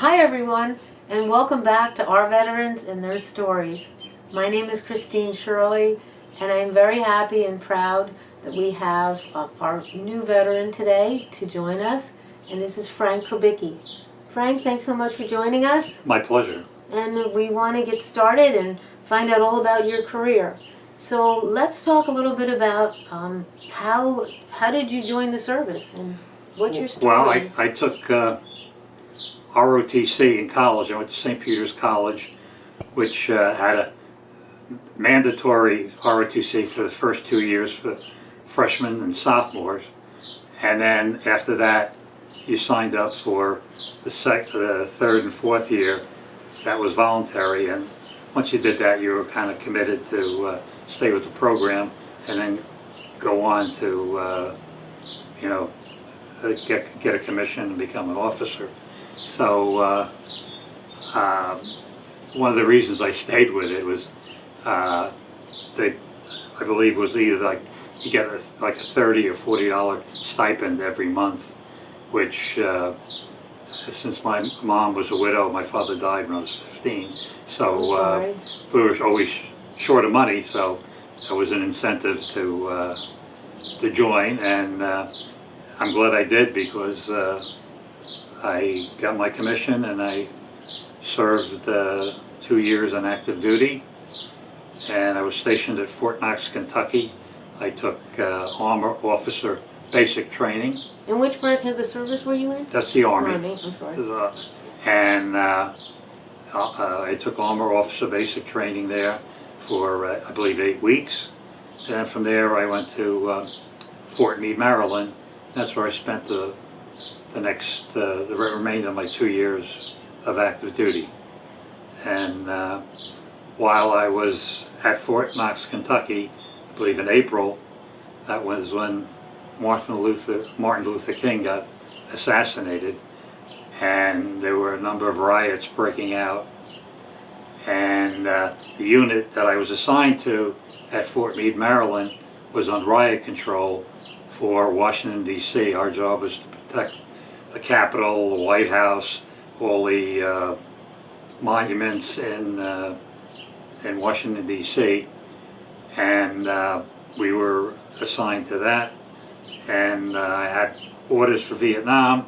Hi everyone, and welcome back to Our Veterans and Their Stories. My name is Christine Shirley, and I'm very happy and proud that we have our new veteran today to join us, and this is Frank Kubicke. Frank, thanks so much for joining us. My pleasure. And we want to get started and find out all about your career. So let's talk a little bit about how did you join the service and what's your story? Well, I took ROTC in college. I went to St. Peter's College, which had a mandatory ROTC for the first 2 years for freshmen and sophomores, and then after that you signed up for the third and fourth year. That was voluntary, and once you did that you were kind of committed to stay with the program and then go on to get a commission and become an officer. So one of the reasons I stayed with it was I believe was either like you get like a $30 or $40 stipend every month, which since my mom was a widow, my father died when I was 15, so we were always short of money, so that was an incentive to join, and I'm glad I did, because I got my commission and I served 2 years on active duty, and I was stationed at Fort Knox, Kentucky. I took Armor Officer Basic Training. And which branch of the service were you in? That's the Army. I'm sorry. And I took Armor Officer Basic Training there for I believe 8 weeks. And then from there I went to Fort Meade, Maryland. That's where I spent the remainder of my 2 years of active duty. And while I was at Fort Knox, Kentucky, I believe in April, that was when Martin Luther King got assassinated, and there were a number of riots breaking out. And the unit that I was assigned to at Fort Meade, Maryland, was on riot control for Washington, D.C. Our job was to protect the Capitol, the White House, all the monuments in Washington, D.C. And we were assigned to that. And I had orders for Vietnam,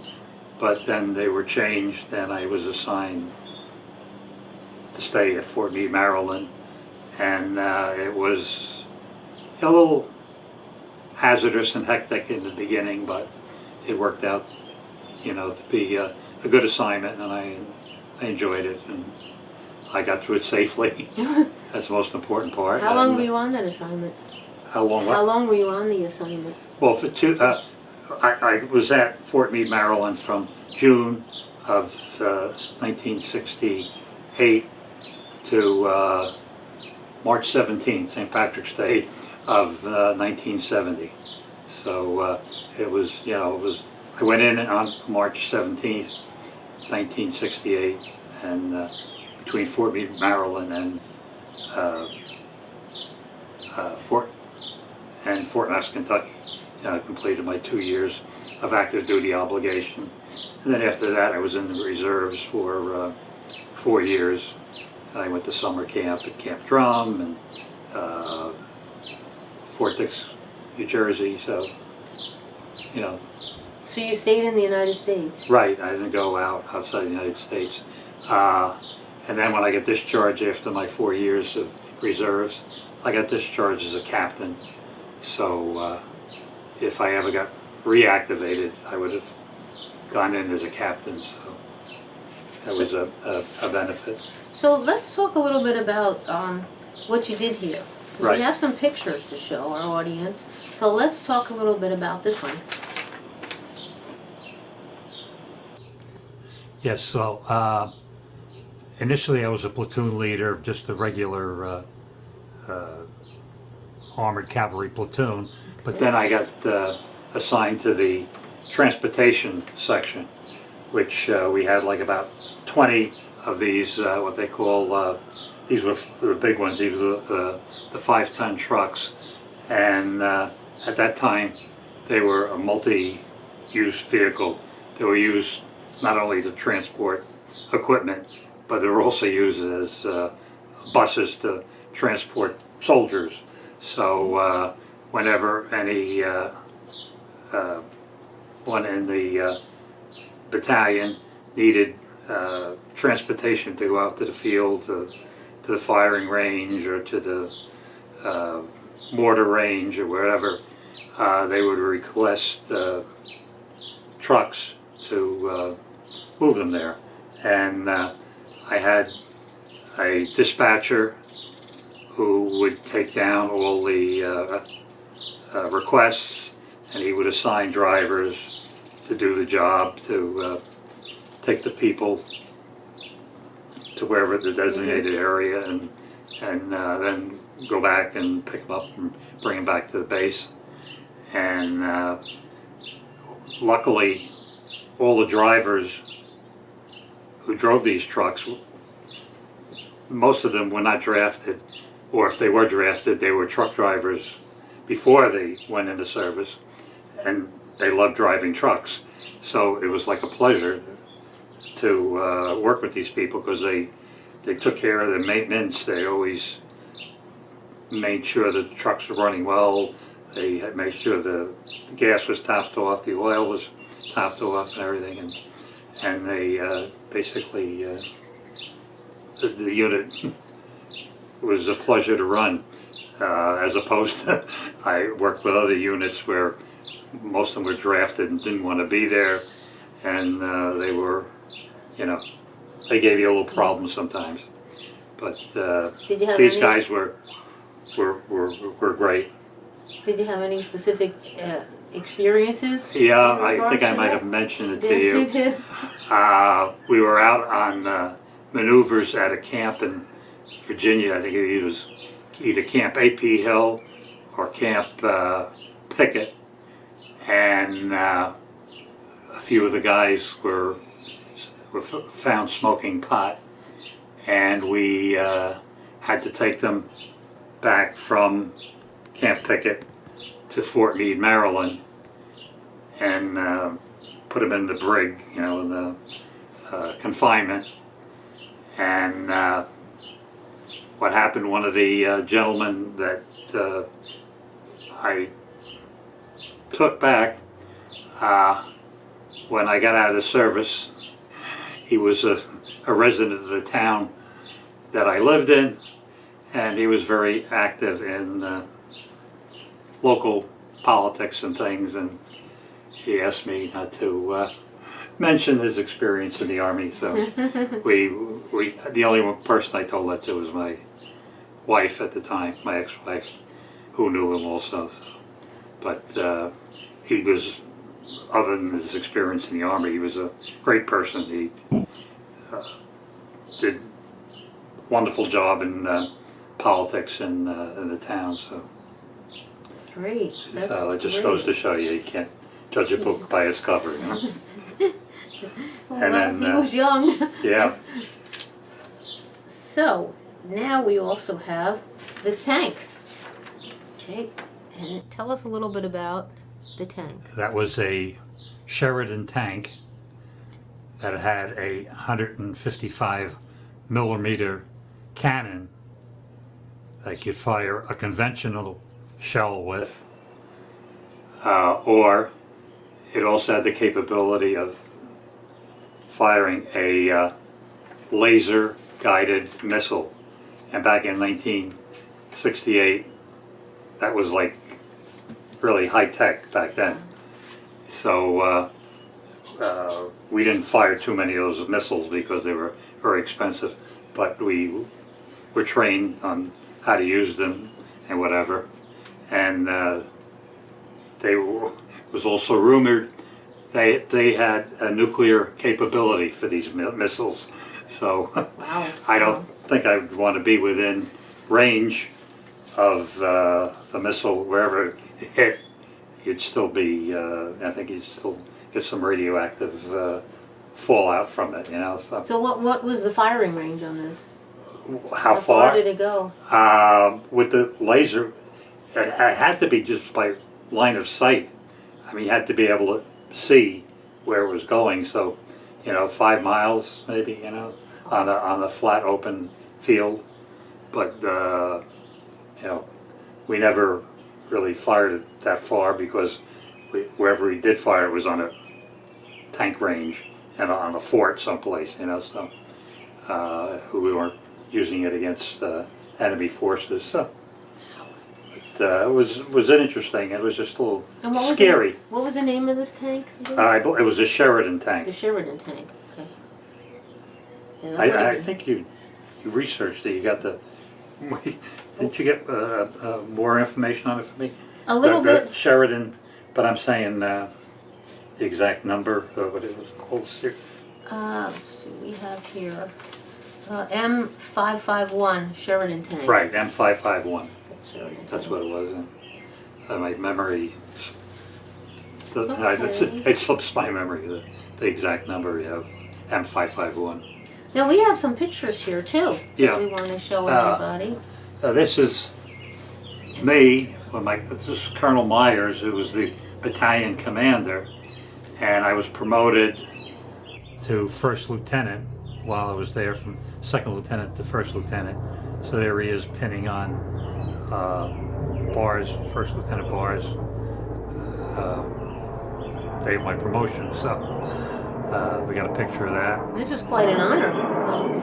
but then they were changed, and I was assigned to stay at Fort Meade, Maryland. And it was a little hazardous and hectic in the beginning, but it worked out, to be a good assignment, and I enjoyed it, and I got through it safely. That's the most important part. How long were you on that assignment? How long? What? How long were you on the assignment? Well, I was at Fort Meade, Maryland from June of 1968 to March 17th, St. Patrick's Day of 1970. So it was, I went in on March 17th, 1968, and between Fort Meade, Maryland and Fort Knox, Kentucky. I completed my 2 years of active duty obligation, and then after that I was in the reserves for 4 years, and I went to summer camp at Camp Drum and Fort Dix, New Jersey. So So you stayed in the United States? Right, I didn't go outside the United States. And then when I got discharged after my 4 years of reserves, I got discharged as a captain. So if I ever got reactivated, I would have gone in as a captain. So that was a benefit. So let's talk a little bit about what you did here. Right. We have some pictures to show our audience. So let's talk a little bit about this one. Yes, so initially I was a platoon leader of just a regular armored cavalry platoon, but then I got assigned to the transportation section, which we had like about 20 of these, what they call, these were the big ones, these were the 5-ton trucks, and at that time they were a multi-use vehicle. They were used not only to transport equipment, but they were also used as buses to transport soldiers. So whenever any one in the battalion needed transportation to go out to the field, to the firing range, or to the mortar range, or wherever, they would request trucks to move them there. And I had a dispatcher who would take down all the requests, and he would assign drivers to do the job, to take the people to wherever the designated area, and then go back and pick them up and bring them back to the base. And luckily, all the drivers who drove these trucks, most of them were not drafted, or if they were drafted, they were truck drivers before they went into service, and they loved driving trucks. So it was like a pleasure to work with these people, because they took care of the maintenance. They always made sure the trucks were running well. They had made sure the gas was topped off, the oil was topped off, and everything. And they basically, the unit was a pleasure to run, as opposed to, I worked with other units where most of them were drafted and didn't want to be there, and they were, you know, they gave you a little problem sometimes. But these guys were great. Did you have any specific experiences? Yeah, I think I might have mentioned it to you. We were out on maneuvers at a camp in Virginia. I think it was either Camp A.P. Hill or Camp Pickett, and a few of the guys were found smoking pot, and we had to take them back from Camp Pickett to Fort Meade, Maryland, and put them in the brig, you know, in the confinement. And what happened, one of the gentlemen that I took back, when I got out of the service, he was a resident of the town that I lived in, and he was very active in local politics and things, and he asked me not to mention his experience in the Army. So the only person I told that to was my wife at the time, my ex-wife, who knew him also. So. But he was, other than his experience in the Army, he was a great person. He did a wonderful job in politics in the town. So great. So it just goes to show you can't judge a book by its cover. You know? Well, and then he was young. Yeah. So now we also have this tank. Okay, and tell us a little bit about the tank. That was a Sherman Tank that had a 155 millimeter cannon that could fire a conventional shell with, or it also had the capability of firing a laser guided missile. And back in 1968, that was like really high tech back then. So we didn't fire too many of those missiles because they were very expensive, but we were trained on how to use them and whatever. And was also rumored they had a nuclear capability for these missiles. So wow. I don't think I would want to be within range of the missile. Wherever it hit, you'd still be, I think you'd still get some radioactive fallout from it, you know. So what was the firing range on this? How far did it go? With the laser, it had to be just by line of sight. I mean, you had to be able to see where it was going. So 5 miles maybe, on a flat open field. But we never really fired it that far because wherever we did fire it was on a tank range and on a fort someplace, so we weren't using it against enemy forces. So it was interesting. It was just a little scary. What was the name of this tank? It was a Sheridan tank. The Sheridan tank. Okay. Yeah, I think you researched it. You got the. Did you get more information on it for me? A little the bit. Sheridan, but I'm saying the exact number of what it was called. Let's see. We have here M551 Sheridan tank. Right, M551. Sheridan That's tank. what it was. My memory. Okay. It slips my memory the exact number. M551. Now we have some pictures here too. Yeah. That we want to show everybody. This is me. This is Colonel Myers, who was the battalion commander, and I was promoted to first lieutenant while I was there, from second lieutenant to first lieutenant. So there he is pinning on bars, first lieutenant bars. Day of my promotion. So we got a picture of that. This is quite an honor.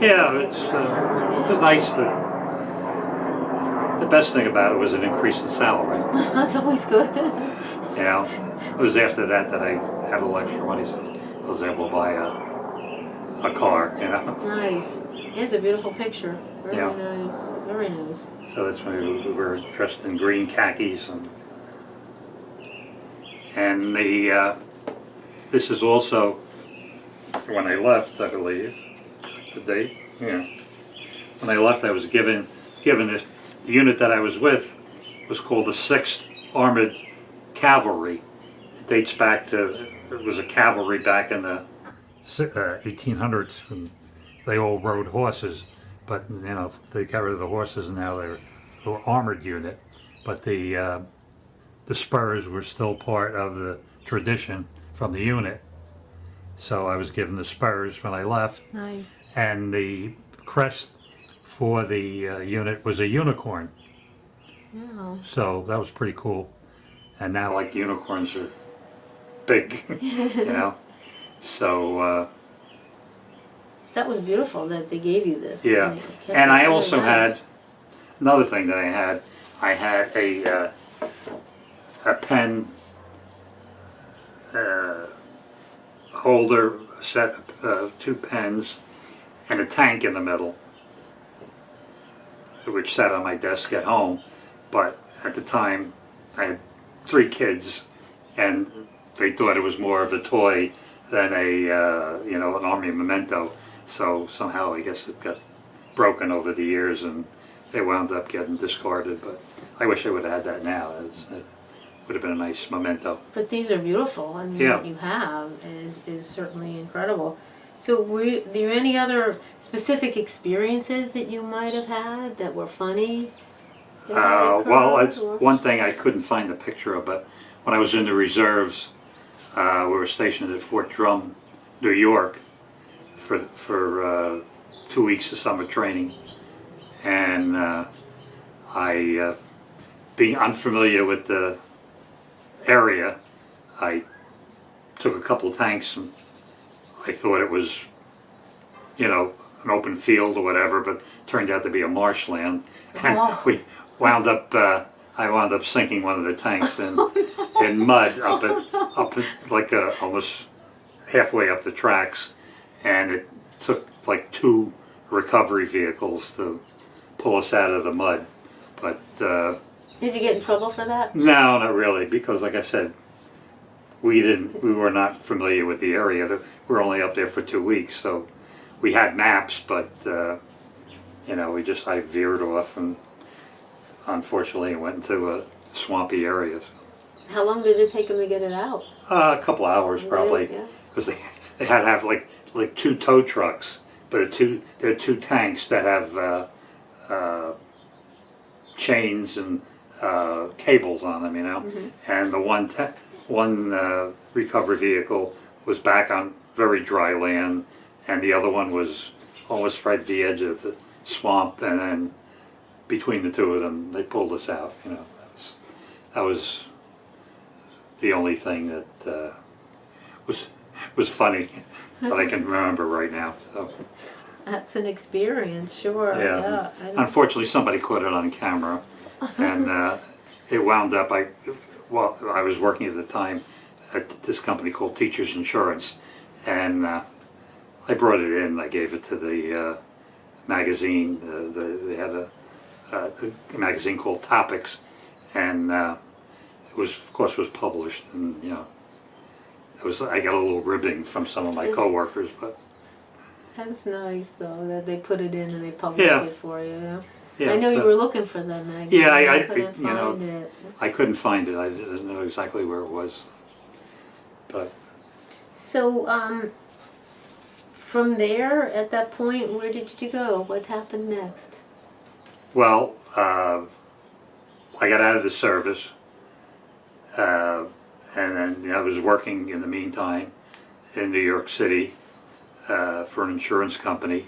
Yeah, it was nice that. The best thing about it was an increase in salary. That's always good. It was after that I had a little extra money, so I was able to buy a car. Nice. It's a beautiful picture. Very Yeah. nice. Very nice. So that's when we were dressed in green khakis, and this is also when I left, I believe, the date. Yeah. When I left, I was given this. The unit that I was with was called the 6th Armored Cavalry. It dates back to, it was a cavalry back in the 1800s when they all rode horses, but they got rid of the horses and now they're an armored unit. But the spurs were still part of the tradition from the unit. So I was given the spurs when I left. Nice. And the crest for the unit was a unicorn. Wow. So that was pretty cool. And now, like, unicorns are big, So That was beautiful that they gave you this. yeah. Yeah. And I Really also nice. had another thing that I had a pen holder, set of 2 pens, and a tank in the middle, which sat on my desk at home. But at the time, I had 3 kids, and they thought it was more of a toy than an army memento. So somehow, I guess it got broken over the years, and they wound up getting discarded. But I wish I would have had that now. It would have been a nice memento. But these are beautiful. I mean, Yeah. what you have is certainly incredible. So were there any other specific experiences that you might have had that were funny? Well, that's one thing I couldn't find a picture of, but when I was in the reserves, we were stationed at Fort Drum, New York, for 2 weeks of summer training, and I, being unfamiliar with the area, I took a couple of tanks, and I thought it was, an open field or whatever, but turned out to be a marshland, and I wound up sinking one of the tanks in mud up like almost halfway up the tracks, and it took like 2 recovery vehicles to pull us out of the mud. But Did you get in trouble for that? no, not really, because like I said, we were not familiar with the area. We were only up there for 2 weeks, so we had maps, but I veered off, and unfortunately went into a swampy area. How long did it take them to get it out? A couple hours probably, Yeah. because they had to have like 2 tow trucks, but they're 2 tanks that have chains and cables on them, Mm-hmm. and the one recovery vehicle was back on very dry land, and the other one was almost right at the edge of the swamp, and then between the two of them, they pulled us out. You know, that was the only thing that was funny that I can remember right now. So. That's an experience, sure. Yeah. Yeah. Unfortunately, somebody caught it on camera, and it wound up. I was working at the time at this company called Teachers Insurance, and I brought it in. I gave it to the magazine. They had a magazine called Topics, and it was, of course, was published. And you know, I got a little ribbing from some of my coworkers, but. That's nice, though, that they put it in and they published it for you. Yeah? Yeah, I know you were looking for that magazine. Yeah, I couldn't find it. I couldn't find it. I didn't know exactly where it was. But So, from there, at that point, where did you go? What happened next? well, I got out of the service, and then I was working in the meantime in New York City for an insurance company,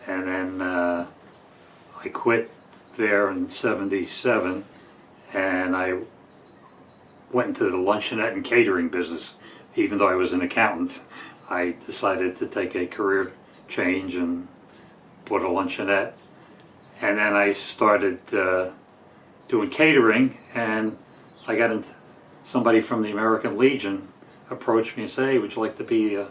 and then I quit there in '77, and I went into the luncheonette and catering business. Even though I was an accountant, I decided to take a career change and bought a luncheonette, and then I started doing catering, and I got into somebody from the American Legion approached me and said, "Hey, would you like to be a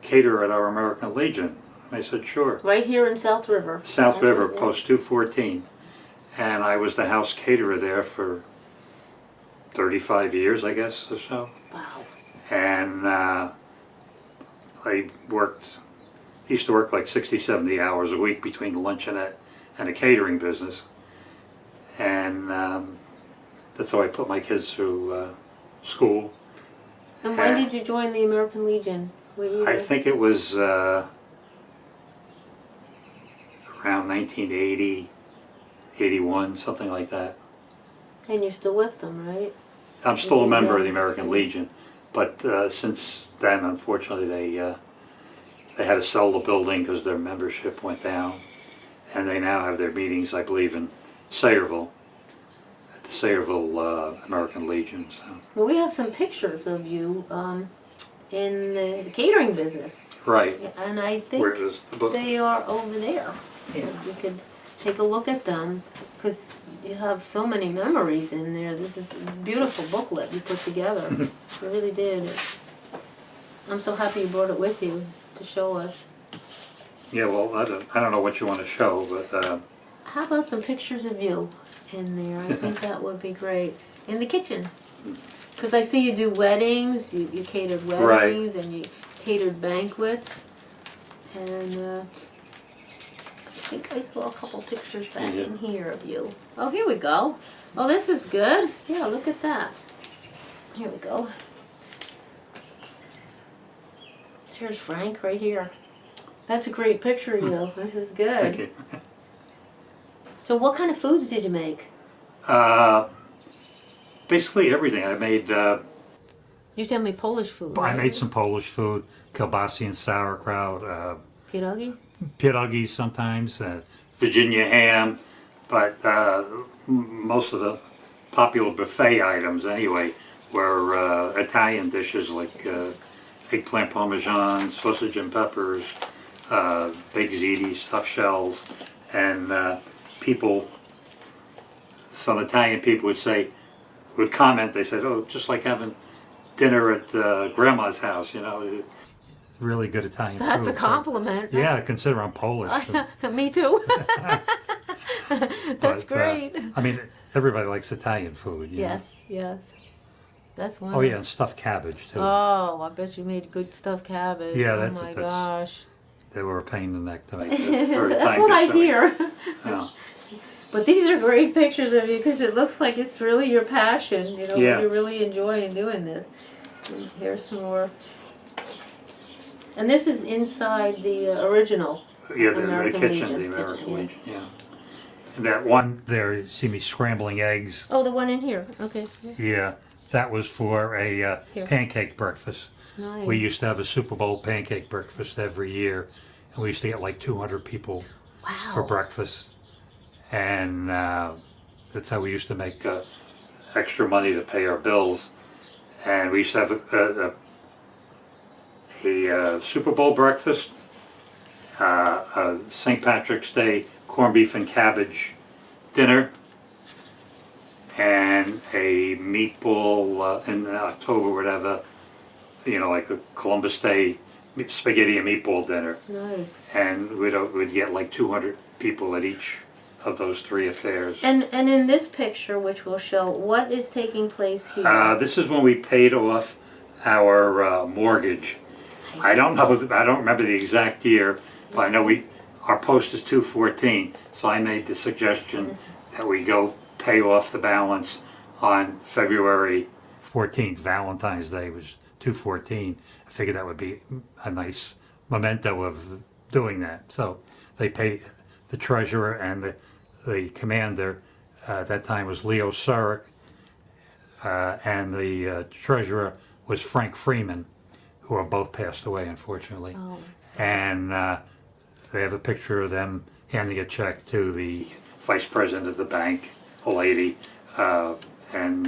caterer at our American Legion?" I said, "Sure." Right here in South River. South River, Yeah. Post 214. And I was the house caterer there for 35 years, I guess, or so. Wow. And I used to work like 60, 70 hours a week between the luncheonette and the catering business. And that's how I put my kids through school. And when did you join the American Legion? I think it was around 1980, 81, something like that. And you're still with them, right? I'm still a member of the American Legion, but since then, unfortunately, they had to sell the building because their membership went down, and they now have their meetings, I believe, in Sayreville, at the Sayreville American Legion. So. Well, we have some pictures of you in the catering business. Right. And I think Where is the book? they are over there. Yeah. We could take a look at them because you have so many memories in there. This is a beautiful booklet you put together. You really did. I'm so happy you brought it with you to show us. Yeah, well, I don't know what you want to show, but... How about some pictures of you in there? I think that would be great. In the kitchen. Because I see you do weddings, you catered weddings, and you catered banquets. And I think I saw a couple pictures back in here of you. Oh, here we go. Oh, this is good. Yeah, look at that. Here we go. There's Frank right here. That's a great picture of you. This is good. Thank you. So what kind of foods did you make? Basically everything. I made... You tell me Polish food, I right? made some Polish food, kielbasi and sauerkraut, Pierogi? pierogi sometimes, Virginia ham, but most of the popular buffet items anyway were Italian dishes like eggplant parmesan, sausage and peppers, baked ziti, stuffed shells, and some Italian people would comment, they said, "Oh, just like having dinner at grandma's house, you know." Really good Italian food. That's a compliment. Yeah, consider I'm Polish. Me too. That's great. I mean, everybody likes Italian food. You know? Yes. That's one. Oh yeah, and stuffed cabbage too. Oh, I bet you made good stuffed cabbage. Yeah, oh my gosh. They were a pain in the neck to make. Very That's what I time-consuming. hear. Yeah. But these are great pictures of you because it looks like it's really your passion. You know, Yeah. you're really enjoying doing this. And here's some more. And this is inside the original. Yeah, the American kitchen, Legion. the American Kitchen, yeah. Legion, yeah. And that one there, you see me scrambling eggs. Oh, the one in here. Okay. Yeah. Yeah, that was for a Here. pancake breakfast. Nice. We used to have a Super Bowl pancake breakfast every year, and we used to get like 200 people Wow. for breakfast, and that's how we used to make extra money to pay our bills. And we used to have a Super Bowl breakfast, a St. Patrick's Day corned beef and cabbage dinner, and a meatball in October, whatever, like a Columbus Day spaghetti and meatball dinner. Nice. And we'd get like 200 people at each of those three affairs. And in this picture, which we'll show, what is taking place here? This is when we paid off our mortgage. I don't remember the exact year, but I know our post is 214, so I made the suggestion that we go pay off the balance on February 14th. Valentine's Day was 214. I figured that would be a nice memento of doing that. So they paid the treasurer and the commander, at that time was Leo Surik, and the treasurer was Frank Freeman, who are both passed away, unfortunately. Oh. And they have a picture of them handing a check to the vice president of the bank, a lady, and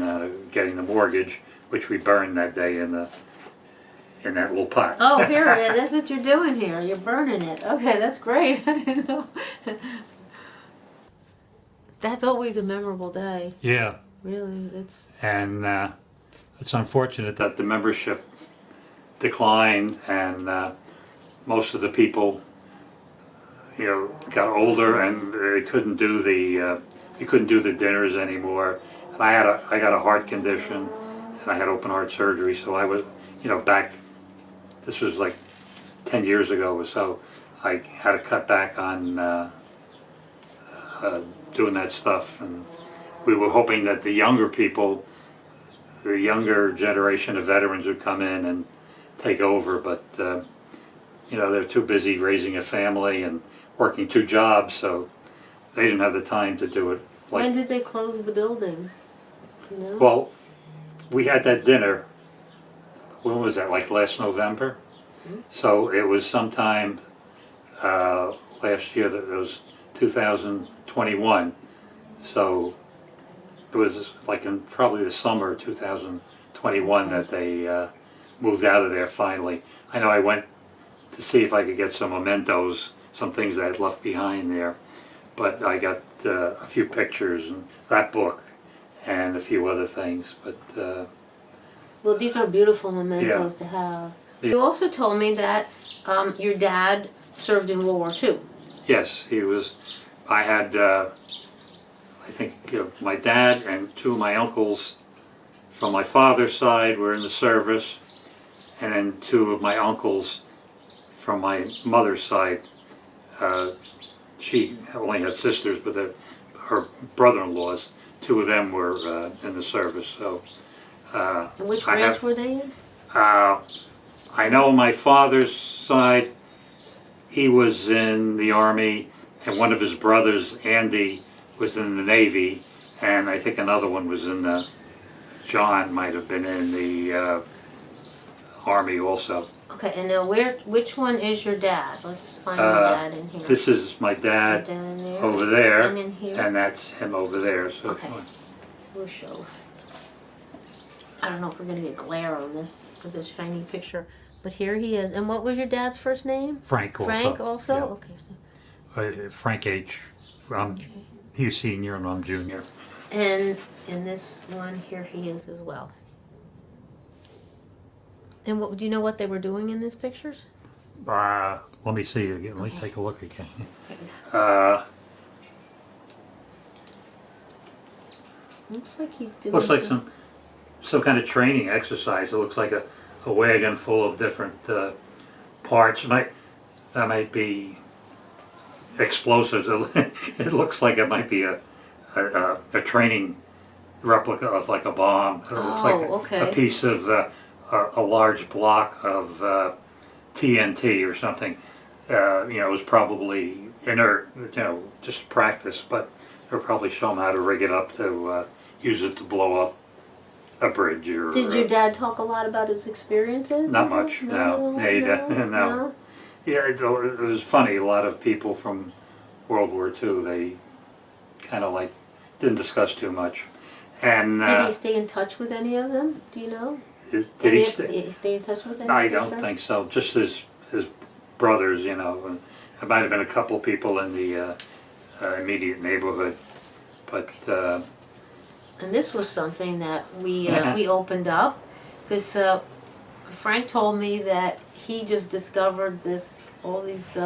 getting the mortgage, which we burned that day in that little pot. Oh, here it is. That's what you're doing here. You're burning it. Okay, that's great. I didn't know. That's always a memorable day. Yeah. Really, that's. And it's unfortunate that the membership declined, and most of the people, got older, and they couldn't do the dinners anymore. And I got a heart condition, and I had open heart surgery, so I was, back. This was like 10 years ago or so. I had to cut back on doing that stuff, and we were hoping that the younger people, the younger generation of veterans would come in and take over, but they're too busy raising a family and working 2 jobs, so they didn't have the time to do it. When did they close the building? Well, we had that dinner, when was that, like last November? Mm-hmm. So it was sometime last year, that it was 2021, so it was like in probably the summer of 2021 that they moved out of there finally. I know I went to see if I could get some mementos, some things I had left behind there, but I got a few pictures and that book and a few other things. But well, these are beautiful mementos to have. Yeah. You also told me that your dad served in World War II. Yes, he was. I had, I think, my dad and 2 of my uncles from my father's side were in the service, and then 2 of my uncles from my mother's side. She only had sisters, but her brother-in-laws, 2 of them were in the service. So, and which branch were they in? I know my father's side, he was in the Army, and one of his brothers, Andy, was in the Navy, and I think another one was in the, John might have been in the Army also. Okay, and now which one is your dad? Let's find your dad in here. This is my dad over there, and in here, and that's him over there. So okay, we'll show. I don't know if we're gonna get glare on this with this shiny picture, but here he is. And what was your dad's first name? Frank also. Frank also? Yeah. Okay. So. Frank H. He was senior and I'm junior. And in this one, here he is as well. And do you know what they were doing in these pictures? Let me see again. Let me take a look again. Looks like he's doing. Looks like some kind of training exercise. It looks like a wagon full of different parts. That might be explosives. It looks like it might be a training replica of like a bomb. It looks like a piece of a large block of TNT or something. It was probably inert, just practice, but they'll probably show them how to rig it up to use it to blow up a bridge or. Did your dad talk a lot about his experiences? Not much, no. No. Yeah, it was funny. A lot of people from World War II, they kind of like didn't discuss too much. And did he stay in touch with any of them? Do you know? Did he stay in touch with them? I don't think so. Just his brothers, you know. And there might have been a couple people in the immediate neighborhood, but. And this was something that we opened up because Frank told me that he just discovered all these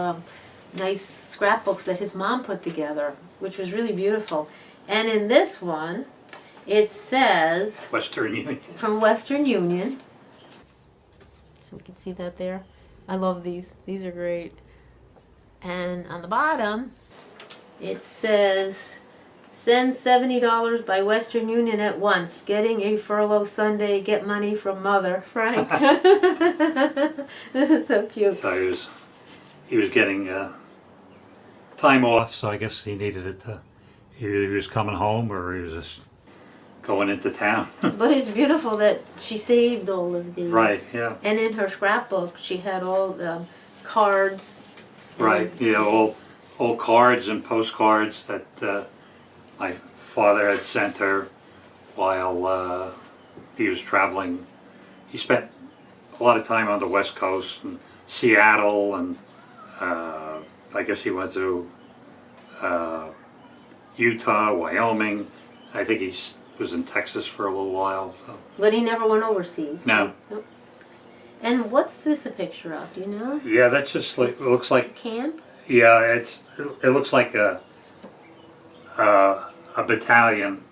nice scrapbooks that his mom put together, which was really beautiful. And in this one, it says Western Union. From Western Union. So we can see that there. I love these. These are great. And on the bottom, it says, send $70 by Western Union at once. Getting a furlough Sunday. Get money from mother. Frank. This is so cute. So he was getting time off, so I guess he needed it to. Either he was coming home or he was just going into town. But it's beautiful that she saved all of these. Right, yeah. And in her scrapbook, she had all the cards. Right, all cards and postcards that my father had sent her while he was traveling. He spent a lot of time on the West Coast, and Seattle, and I guess he went to Utah, Wyoming. I think he was in Texas for a little while. So. But he never went overseas. No. Nope. And what's this a picture of? Do you know? Yeah, that's just like, it looks like. Camp? Yeah, it looks like a battalion.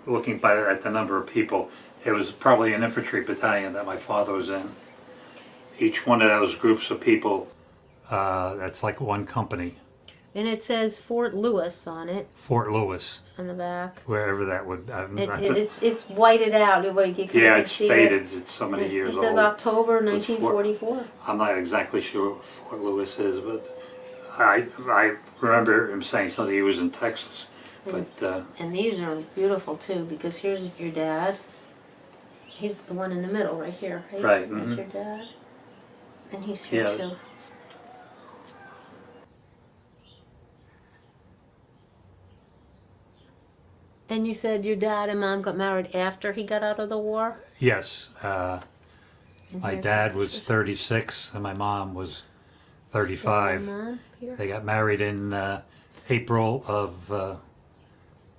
Looking at the number of people, it was probably an infantry battalion that my father was in. Each one of those groups of people, that's like one company. And it says Fort Lewis on it. Fort Lewis. On the back. Wherever that would. It's whited out. Yeah, it's faded. It's so many years old. It says October 1944. I'm not exactly sure what Fort Lewis is, but I remember him saying something. He was in Texas. But and these are beautiful too, because here's your dad. He's the one in the middle right here, right? Right. That's your dad. And he's here too. And you said your dad and mom got married after he got out of the war? Yes. My dad was 36 and my mom was 35. They got married in April of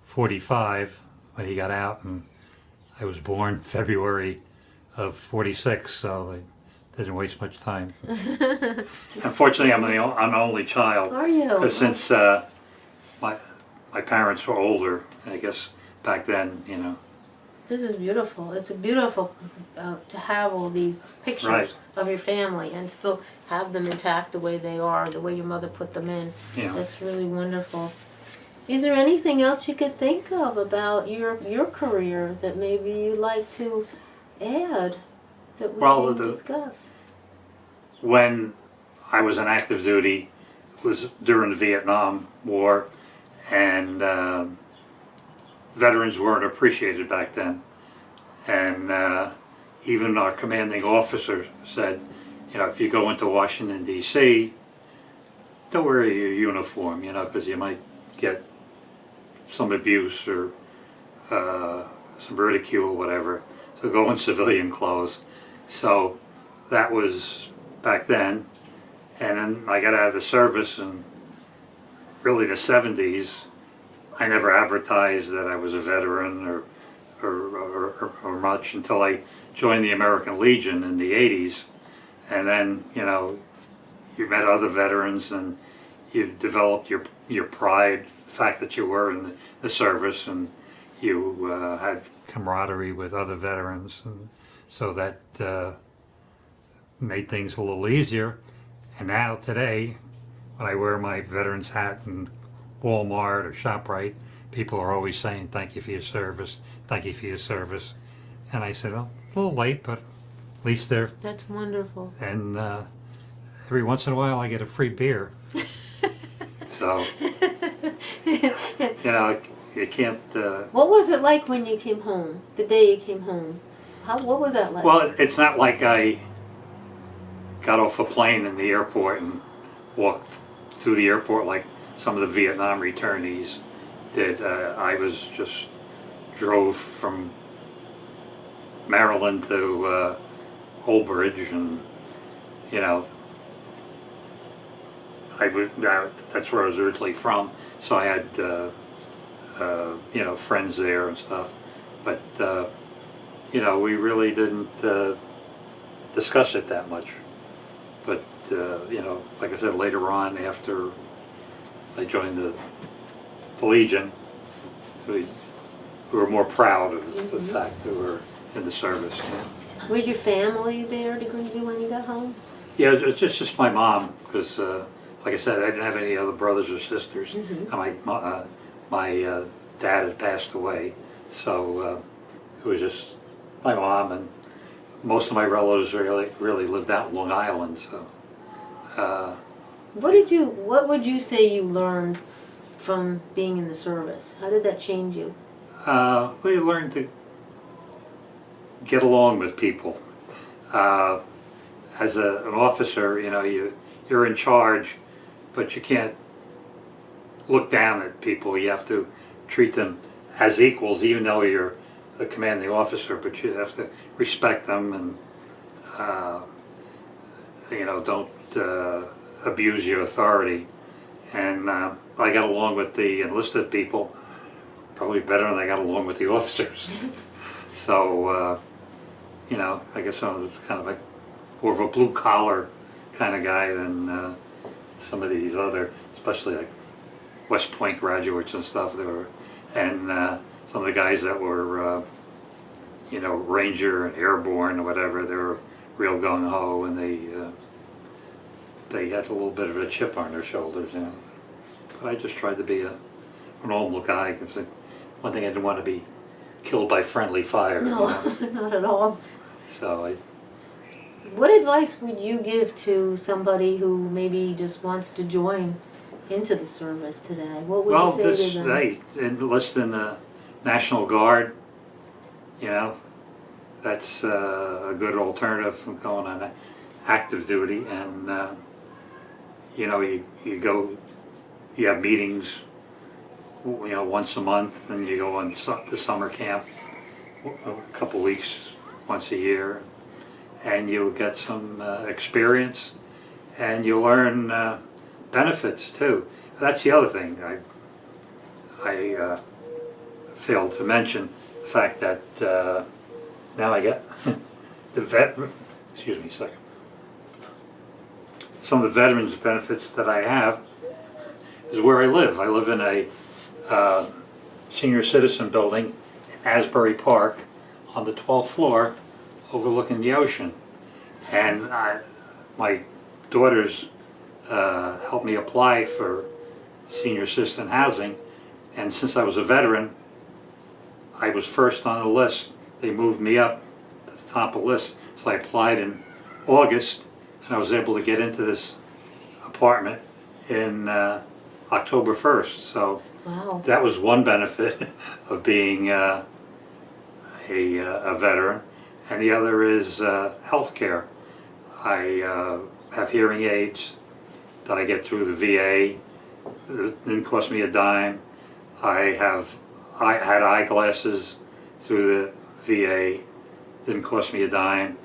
45 when he got out, and I was born February of 46, so I didn't waste much time. Unfortunately, I'm the only child. Are you? Because since my parents were older, I guess back then, you know. This is beautiful. It's beautiful to have all these pictures of your family and still have them intact the way they are, the way your mother put them in. Yeah. That's really wonderful. Is there anything else you could think of about your career that maybe you'd like to add that we didn't discuss? When I was on active duty, it was during the Vietnam War, and veterans weren't appreciated back then. And even our commanding officer said, you know, if you go into Washington, D.C., don't wear your uniform, you know, because you might get some abuse or some ridicule or whatever. So go in civilian clothes. So that was back then. And then I got out of the service, and really the 70s, I never advertised that I was a veteran or much until I joined the American Legion in the 80s. And then, you know, you met other veterans and you developed your pride, the fact that you were in the service, and you had camaraderie with other veterans. And so that made things a little easier. And now today, when I wear my veteran's hat in Walmart or ShopRite, people are always saying, thank you for your service, thank you for your service. And I said, well, it's a little late, but at least they're... That's wonderful. And every once in a while I get a free beer. So, you know, you can't. What was it like when you came home? The day you came home, what was that like? Well, it's not like I got off a plane in the airport and walked through the airport like some of the Vietnam returnees did. I was just drove from Maryland to Old Bridge, and you know, that's where I was originally from. So I had you know, friends there and stuff, but you know, we really didn't discuss it that much. But you know, like I said, later on, after I joined the Legion, we were more proud of the fact that we were in the service. Was your family there to greet you when you got home? Yeah, it's just my mom, because like I said, I didn't have any other brothers or sisters. And my dad had passed away, so it was just my mom, and most of my relatives really lived out in Long Island. So what would you say you learned from being in the service? How did that change you? we learned to get along with people. As an officer, you know, you're in charge, but you can't look down at people. You have to treat them as equals, even though you're a commanding officer, but you have to respect them, and you know, don't abuse your authority. And I got along with the enlisted people probably better than I got along with the officers. So you know, I guess I was kind of like more of a blue collar kind of guy than some of these other, especially like West Point graduates and stuff. And some of the guys that were, you know, Ranger and Airborne or whatever, they were real gung ho, and they had a little bit of a chip on their shoulders, you know. But I just tried to be a normal guy, because one thing, I didn't want to be killed by friendly fire. No, You know? not at all. So What advice would you give to somebody who maybe just wants to join into the service today? What would you say to them? Hey, enlist in the National Guard, you know, that's a good alternative from going on active duty. And you know, you have meetings, you know, once a month, and you go on the summer camp a couple weeks once a year, and you'll get some experience, and you'll learn benefits too. That's the other thing I failed to mention, the fact that now I get excuse me a second. Some of the veterans benefits that I have is where I live. I live in a senior citizen building in Asbury Park on the 12th floor, overlooking the ocean. And my daughters helped me apply for senior citizen housing, and since I was a veteran, I was first on the list. They moved me up to the top of the list, so I applied in August, and I was able to get into this apartment in October 1st. So Wow. that was one benefit of being a veteran. And the other is health care. I have hearing aids that I get through the VA. It didn't cost me a dime. I had eyeglasses through the VA. Didn't cost me a dime.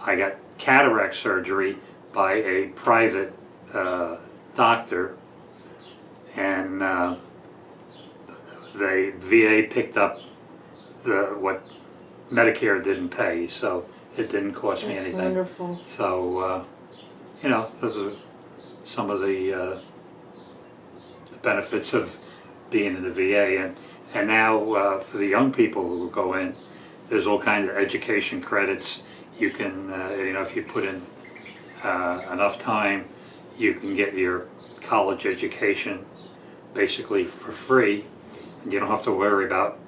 I got cataract surgery by a private doctor, and the VA picked up what Medicare didn't pay, so it didn't cost me anything. That's wonderful. So you know, those are some of the benefits of being in the VA. And now for the young people who go in, there's all kinds of education credits. You can, you know, if you put in enough time, you can get your college education basically for free, and you don't have to worry about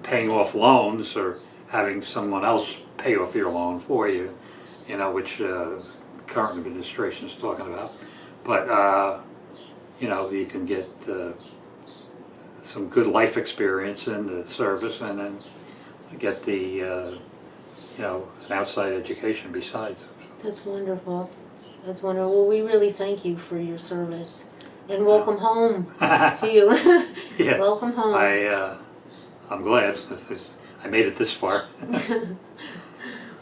paying off loans or having someone else pay off your loan for you, you know, which the current administration is talking about. But you know, you can get some good life experience in the service, and then get the an outside education besides. That's wonderful. That's wonderful. Well, we really thank you for your service, and welcome home to you. Yeah. Welcome home. I'm glad that I made it this far.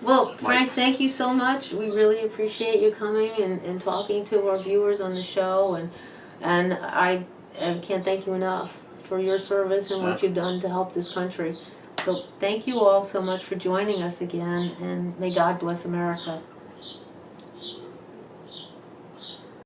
Well, Frank, thank you so much. We really appreciate you coming and talking to our viewers on the show, and I can't thank you enough for your service and what you've done to help this country. So thank you all so much for joining us again, and may God bless America.